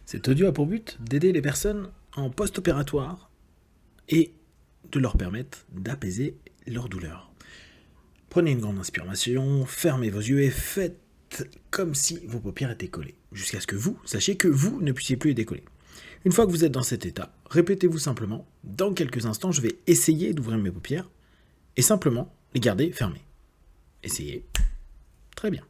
Cet audio a pour but d'aider les personnes en post-opératoire et de leur permettre d'apaiser leur douleur. Prenez une grande inspiration, fermez vos yeux et faites comme si vos paupières étaient collées, jusqu'à ce que vous sachiez que vous ne puissiez plus les décoller. Une fois que vous êtes dans cet état, répétez-vous simplement, dans quelques instants, je vais essayer d'ouvrir mes paupières et simplement les garder fermées. Essayez. Très bien.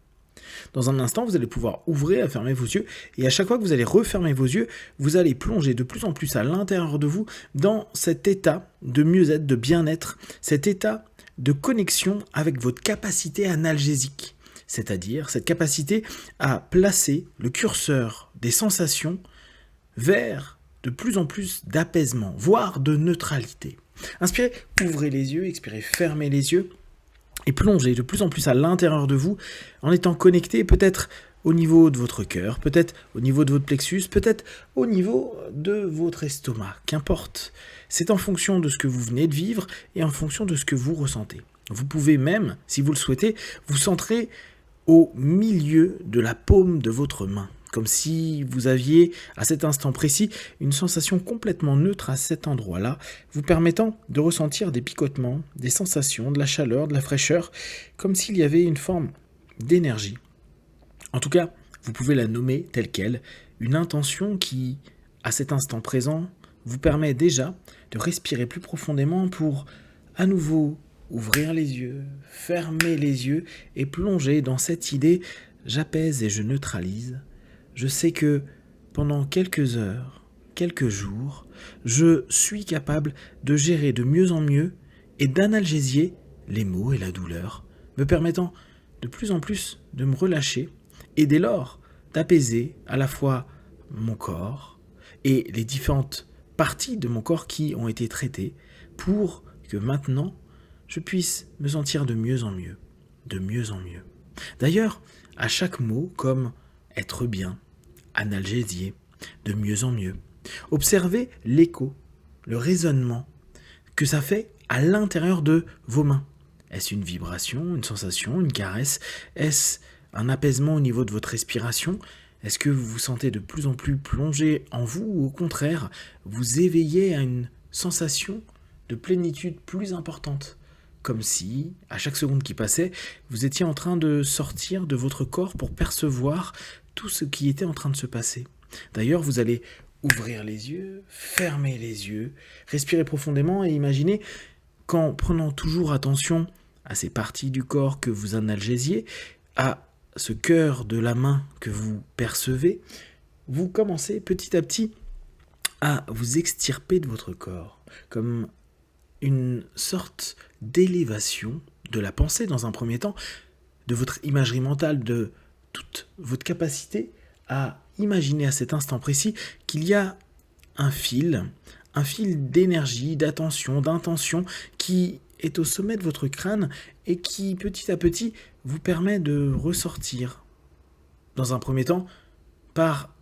Dans un instant, vous allez pouvoir ouvrir et fermer vos yeux, et à chaque fois que vous allez refermer vos yeux, vous allez plonger de plus en plus à l'intérieur de vous dans cet état de mieux-être, de bien-être, cet état de connexion avec votre capacité analgésique, c'est-à-dire cette capacité à placer le curseur des sensations vers de plus en plus d'apaisement, voire de neutralité. Inspirez, ouvrez les yeux, expirez, fermez les yeux, et plongez de plus en plus à l'intérieur de vous en étant connecté peut-être au niveau de votre cœur, peut-être au niveau de votre plexus, peut-être au niveau de votre estomac, qu'importe. C'est en fonction de ce que vous venez de vivre et en fonction de ce que vous ressentez. Vous pouvez même, si vous le souhaitez, vous centrer au milieu de la paume de votre main, comme si vous aviez, à cet instant précis, une sensation complètement neutre à cet endroit-là, vous permettant de ressentir des picotements, des sensations, de la chaleur, de la fraîcheur, comme s'il y avait une forme d'énergie. En tout cas, vous pouvez la nommer telle qu'elle, une intention qui, à cet instant présent, vous permet déjà de respirer plus profondément pour, à nouveau, ouvrir les yeux, fermer les yeux et plonger dans cette idée « j'apaise et je neutralise ». Je sais que pendant quelques heures, quelques jours, je suis capable de gérer de mieux en mieux et d'analgésier les maux et la douleur, me permettant de plus en plus de me relâcher et dès lors d'apaiser à la fois mon corps et les différentes parties de mon corps qui ont été traitées pour que maintenant je puisse me sentir de mieux en mieux, de mieux en mieux. D'ailleurs, à chaque mot comme être bien, analgésier, de mieux en mieux. Observez l'écho, le résonnement que ça fait à l'intérieur de vos mains. Est-ce une vibration, une sensation, une caresse? Est-ce un apaisement au niveau de votre respiration? Est-ce que vous vous sentez de plus en plus plongé en vous ou au contraire, vous éveillez à une sensation de plénitude plus importante? Comme si, à chaque seconde qui passait, vous étiez en train de sortir de votre corps pour percevoir tout ce qui était en train de se passer. D'ailleurs, vous allez ouvrir les yeux, fermer les yeux, respirer profondément et imaginer qu'en prenant toujours attention à ces parties du corps que vous analgésiez, à ce cœur de la main que vous percevez, vous commencez petit à petit à vous extirper de votre corps, comme une sorte d'élévation de la pensée dans un premier temps, de votre imagerie mentale, de toute votre capacité à imaginer à cet instant précis qu'il y a un fil d'énergie, d'attention, d'intention qui est au sommet de votre crâne et qui petit à petit vous permet de ressortir dans un premier temps par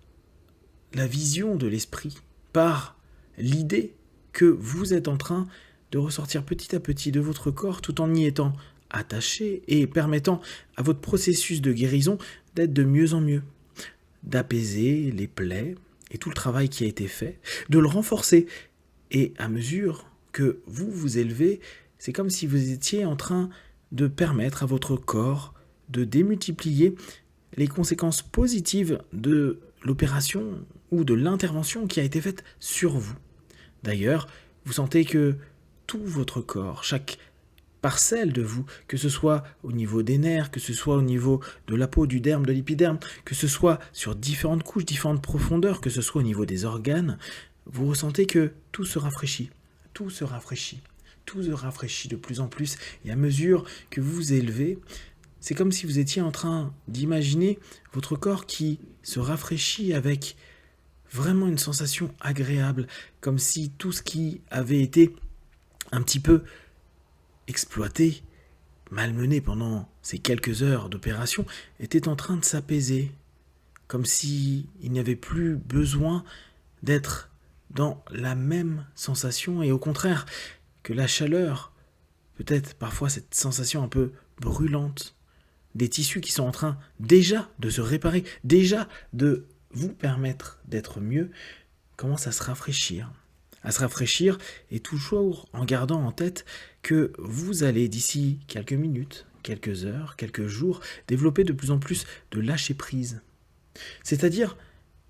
la vision de l'esprit, par l'idée que vous êtes en train de ressortir petit à petit de votre corps tout en y étant attaché et permettant à votre processus de guérison d'être de mieux en mieux, d'apaiser les plaies et tout le travail qui a été fait, de le renforcer. Et à mesure que vous vous élevez, c'est comme si vous étiez en train de permettre à votre corps de démultiplier les conséquences positives de l'opération ou de l'intervention qui a été faite sur vous. D'ailleurs, vous sentez que tout votre corps, chaque parcelle de vous, que ce soit au niveau des nerfs, que ce soit au niveau de la peau, du derme, de l'épiderme, que ce soit sur différentes couches, différentes profondeurs, que ce soit au niveau des organes, vous ressentez que tout se rafraîchit, tout se rafraîchit, tout se rafraîchit de plus en plus. Et à mesure que vous vous élevez, c'est comme si vous étiez en train d'imaginer votre corps qui se rafraîchit avec vraiment une sensation agréable, comme si tout ce qui avait été un petit peu exploité, malmené pendant ces quelques heures d'opération, était en train de s'apaiser, comme s'il n'y avait plus besoin d'être dans la même sensation, et au contraire, que la chaleur, peut-être parfois cette sensation un peu brûlante, des tissus qui sont en train déjà de se réparer, déjà de vous permettre d'être mieux commence à se rafraîchir. Et toujours en gardant en tête que vous allez d'ici quelques minutes, quelques heures, quelques jours, développer de plus en plus de lâcher prise. C'est-à-dire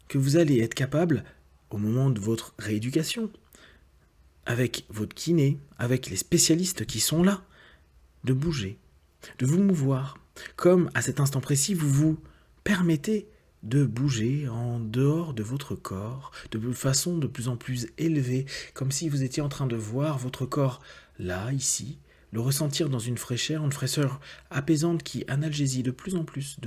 que vous allez être capable, au moment de votre rééducation, avec votre kiné, avec les spécialistes qui sont là, de bouger, de vous mouvoir, comme à cet instant précis, vous vous permettez de bouger en dehors de votre corps, de façon de plus en plus élevée, comme si vous étiez en train de voir votre corps là, ici, le ressentir dans une fraîcheur apaisante qui analgésie de plus en plus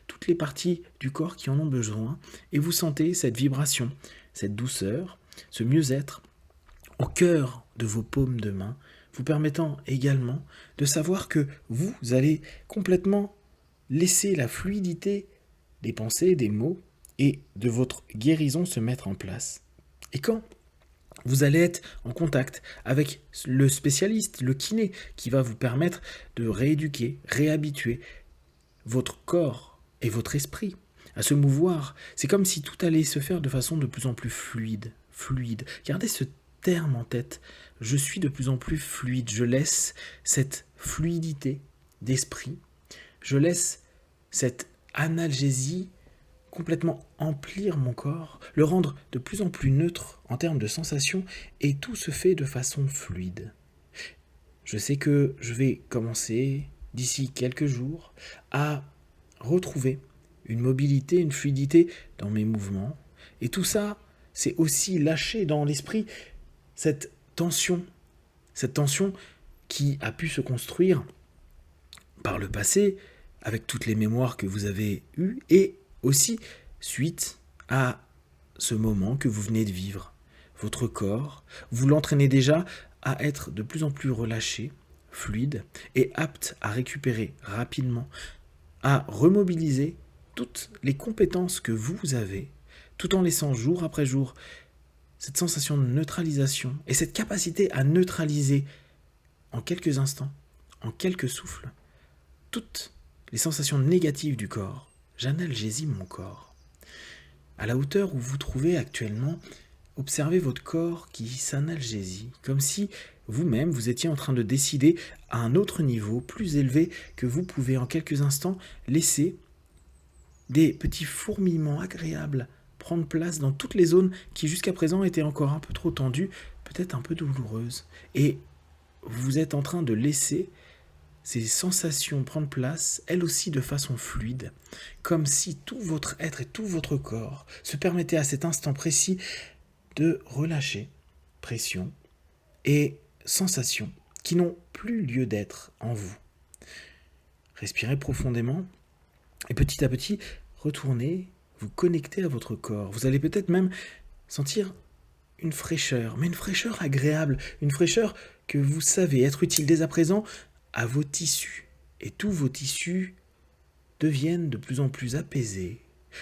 toutes les parties du corps qui en ont besoin, et vous sentez cette vibration, cette douceur, ce mieux-être au cœur de vos paumes de main, vous permettant également de savoir que vous allez complètement laisser la fluidité des pensées, des mots et de votre guérison se mettre en place. Et quand vous allez être en contact avec le spécialiste, le kiné, qui va vous permettre de rééduquer, réhabituer votre corps et votre esprit à se mouvoir, c'est comme si tout allait se faire de façon de plus en plus fluide. Gardez ce terme en tête. Je suis de plus en plus fluide. Je laisse cette fluidité d'esprit. Je laisse cette analgésie complètement emplir mon corps, le rendre de plus en plus neutre en termes de sensations, et tout se fait de façon fluide. Je sais que je vais commencer, d'ici quelques jours, à retrouver une mobilité, une fluidité dans mes mouvements, et tout ça, c'est aussi lâcher dans l'esprit cette tension qui a pu se construire par le passé, avec toutes les mémoires que vous avez eues, et aussi suite à ce moment que vous venez de vivre. Votre corps, vous l'entraînez déjà à être de plus en plus relâché, fluide, et apte à récupérer rapidement, à remobiliser toutes les compétences que vous avez, tout en laissant jour après jour cette sensation de neutralisation et cette capacité à neutraliser en quelques instants, en quelques souffles, toutes les sensations négatives du corps. J'analgésie mon corps. À la hauteur où vous trouvez actuellement, observez votre corps qui s'analgésie, comme si vous-même vous étiez en train de décider à un autre niveau plus élevé que vous pouvez en quelques instants laisser des petits fourmillements agréables prendre place dans toutes les zones qui jusqu'à présent étaient encore un peu trop tendues, peut-être un peu douloureuses. Et vous êtes en train de laisser ces sensations prendre place, elles aussi de façon fluide, comme si tout votre être et tout votre corps se permettaient à cet instant précis de relâcher pression et sensations qui n'ont plus lieu d'être en vous. Respirez profondément et petit à petit, retournez vous connecter à votre corps. Vous allez peut-être même sentir une fraîcheur, mais une fraîcheur agréable, une fraîcheur que vous savez être utile dès à présent à vos tissus. Et tous vos tissus deviennent de plus en plus apaisés.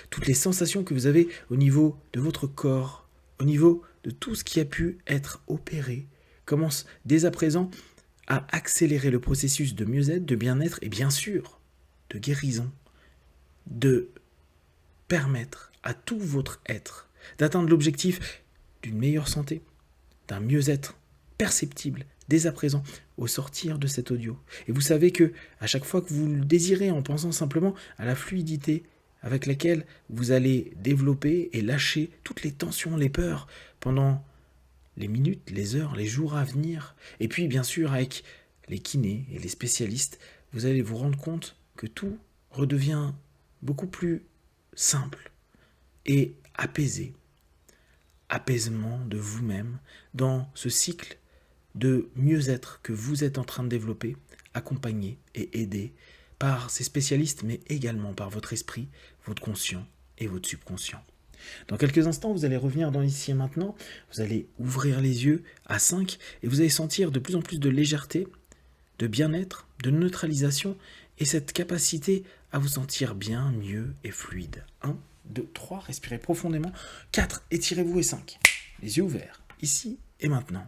Toutes les sensations que vous avez au niveau de votre corps, au niveau de tout ce qui a pu être opéré, commencent dès à présent à accélérer le processus de mieux-être, de bien-être et bien sûr de guérison, de permettre à tout votre être d'atteindre l'objectif d'une meilleure santé, d'un mieux-être perceptible dès à présent au sortir de cet audio. Et vous savez que à chaque fois que vous le désirez, en pensant simplement à la fluidité avec laquelle vous allez développer et lâcher toutes les tensions, les peurs pendant les minutes, les heures, les jours à venir, et puis bien sûr avec les kinés et les spécialistes, vous allez vous rendre compte que tout redevient beaucoup plus simple et apaisé. Apaisement de vous-même dans ce cycle de mieux-être que vous êtes en train de développer, accompagné et aidé par ces spécialistes, mais également par votre esprit, votre conscient et votre subconscient. Dans quelques instants, vous allez revenir dans l'ici et maintenant, vous allez ouvrir les yeux à 5 et vous allez sentir de plus en plus de légèreté, de bien-être, de neutralisation et cette capacité à vous sentir bien, mieux et fluide. 1, 2, 3, respirez profondément. 4, étirez-vous et 5. Les yeux ouverts, ici et maintenant.